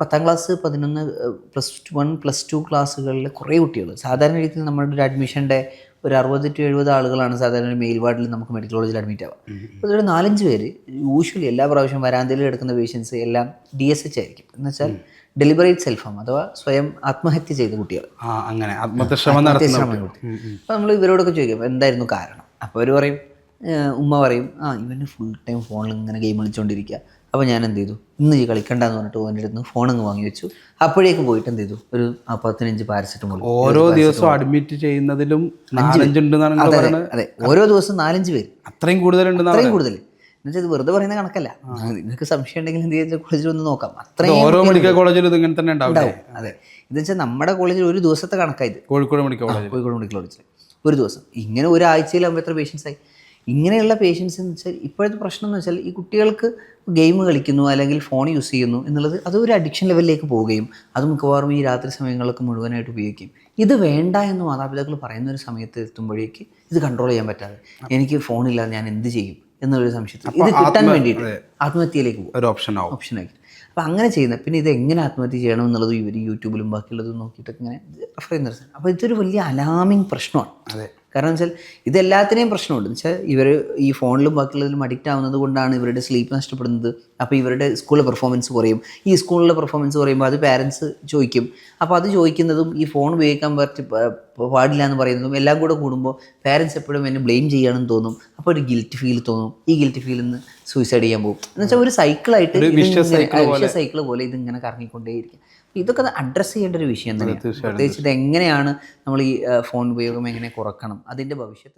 10ാം class 11 +1 +2 ക്ലാസ്സുകളിൽ കുറേ കുട്ടികൾ സാധാരണ രീതിയിൽ നമ്മുടെ ഒരു അഡ്മിഷൻ്റെ ഒരു 60 to 70 ആളുകളാണ് സാധാരണ ഒരു മെയിൽ വാർഡിൽ നമുക്ക് മെഡിക്കൽ കോളേജിൽ അഡ്മിറ്റ് ആവുക. അപ്പോൾ ഒരു 4-5 പേര് യൂഷ്വലി എല്ലാ പ്രാവശ്യം വരാന്തയിൽ കിടക്കുന്ന പേഷ്യൻസ് എല്ലാം DSH ആയിരിക്കും. എന്ന് വെച്ചാൽ ഡെലിബറേറ്റ് സെൽഫ് ഹാം അഥവാ സ്വയം ആത്മഹത്യ ചെയ്ത കുട്ടികൾ. അങ്ങനെ ആത്മഹത്യശ്രമം. അപ്പോൾ നമ്മൾ ഇവരോടൊക്കെ ചോദിക്കും എന്തായിരുന്നു കാരണം. അപ്പോൾ അവർ പറയും, ഉമ്മ പറയും, ഇവന് ഫുൾ ടൈം ഫോണിൽ ഇങ്ങനെ ഗെയിം കളിച്ചുകൊണ്ടിരിക്കുക. അപ്പോൾ ഞാൻ എന്ത് ചെയ്തു, ഇന്ന് ഈ കളിക്കണ്ടെന്ന് പറഞ്ഞിട്ട് ഓൻ്റെ അടുത്ത് ഫോണങ്ങ് വാങ്ങി വെച്ചു. അപ്പോഴേക്ക് പോയിട്ട് എന്ത് ചെയ്തു, ഒരു 15 പാരസെറ്റമോൾ. ഓരോ ദിവസവും അഡ്മിറ്റ് ചെയ്യുന്നതിലും 5 അതെ, ഓരോ ദിവസം 4-5 പേര്. അത്രയും കൂടുതലുണ്ട്. അത്രയും കൂടുതൽ എന്നുവെച്ചാൽ ഇത് വെറുതെ പറയുന്ന കണക്കല്ല. നിങ്ങൾക്ക് സംശയം ഉണ്ടെങ്കിൽ എന്ത് ചെയ്താൽ കോളേജിൽ ഒന്ന് നോക്കാം. അത്രയും ഓരോ മെഡിക്കൽ കോളേജിലും ഇങ്ങനെ തന്നെ ഉണ്ടാവും. അതെ, ഇതെന്ന് വെച്ചാൽ നമ്മുടെ കോളേജിൽ ഒരു ദിവസത്തെ കണക്കായത്. കോഴിക്കോട് മെഡിക്കൽ കോളേജിൽ ഒരു ദിവസം ഇങ്ങനെ ഒരാഴ്ചയിലാകുമ്പോൾ എത്ര പേഷ്യൻസ് ആയി. ഇങ്ങനെയുള്ള പേഷ്യൻസ് എന്ന് വെച്ചാൽ ഇപ്പോഴത്തെ പ്രശ്നം എന്ന് വെച്ചാൽ ഈ കുട്ടികൾക്ക് ഗെയിം കളിക്കുന്നു അല്ലെങ്കിൽ ഫോൺ യൂസ് ചെയ്യുന്നു എന്നുള്ളത് അതൊരു അഡിക്ഷൻ ലെവലിലേക്ക് പോവുകയും അത് മിക്കവാറും ഈ രാത്രി സമയങ്ങളൊക്കെ മുഴുവനായിട്ട് ഉപയോഗിക്കും. ഇത് വേണ്ട എന്ന് മാതാപിതാക്കൾ പറയുന്ന ഒരു സമയത്ത് എത്തുമ്പോഴേക്ക് ഇത് കൺട്രോൾ ചെയ്യാൻ പറ്റാതെ എനിക്ക് ഫോണില്ലാതെ ഞാൻ എന്ത് ചെയ്യും എന്നുള്ളൊരു സംശയത്തിൽ ഇത് കിട്ടാൻ വേണ്ടിയിട്ട് ആത്മഹത്യയിലേക്ക് പോകും. ഒരു ഓപ്ഷനായി. അപ്പോൾ അങ്ങനെ ചെയ്യുന്നത്. പിന്നെ ഇത് എങ്ങനെ ആത്മഹത്യ ചെയ്യണം എന്നുള്ളത് ഇവർ യൂട്യൂബിലും ബാക്കിയുള്ളതും നോക്കിയിട്ടൊക്കെ ഇങ്ങനെ റെഫർ ചെയ്യുന്ന. അപ്പോൾ ഇതൊരു വലിയ അലാമിങ് പ്രശ്നമാണ്. കാരണം വെച്ചാൽ ഇതെല്ലാത്തിനെയും പ്രശ്നമുണ്ട്. എന്ന് വെച്ചാൽ ഇവർ ഈ ഫോണിലും ബാക്കിയുള്ളതിലും അഡിക്റ്റ് ആവുന്നത് കൊണ്ടാണ് ഇവരുടെ സ്ലീപ്പ് നഷ്ടപ്പെടുന്നത്. അപ്പോൾ ഇവരുടെ സ്കൂളിലെ പെർഫോമൻസ് കുറയും. ഈ സ്കൂളിലെ പെർഫോമൻസ് കുറയുമ്പോൾ അത് പാരൻസ് ചോദിക്കും. അപ്പോൾ അത് ചോദിക്കുന്നതും ഈ ഫോൺ ഉപയോഗിക്കാൻ പാടില്ല എന്ന് പറയുന്നതും എല്ലാം കൂടെ കൂടുമ്പോൾ പാരൻസ് എപ്പോഴും എന്നെ ബ്ലെയിം ചെയ്യണമെന്ന് തോന്നും. അപ്പോൾ ഒരു ഗിൽറ്റ് ഫീൽ തോന്നും. ഈ ഗിൽറ്റ് ഫീലിൽ നിന്ന് സൂയിസൈഡ് ചെയ്യാൻ പോകും. എന്ന് വെച്ചാൽ ഒരു സൈക്കിളായിട്ട് സൈക്കിൾ പോലെ ഇതിങ്ങനെ കറങ്ങിക്കൊണ്ടേയിരിക്കും. ഇതൊക്കെ അഡ്രസ്സ് ചെയ്യേണ്ട ഒരു വിഷയം തന്നെയാണ്. പ്രത്യേകിച്ച് ഇത് എങ്ങനെയാണ് നമ്മൾ ഈ ഫോൺ ഉപയോഗം എങ്ങനെ കുറക്കണം, അതിൻ്റെ ഭവിഷ്യത്ത്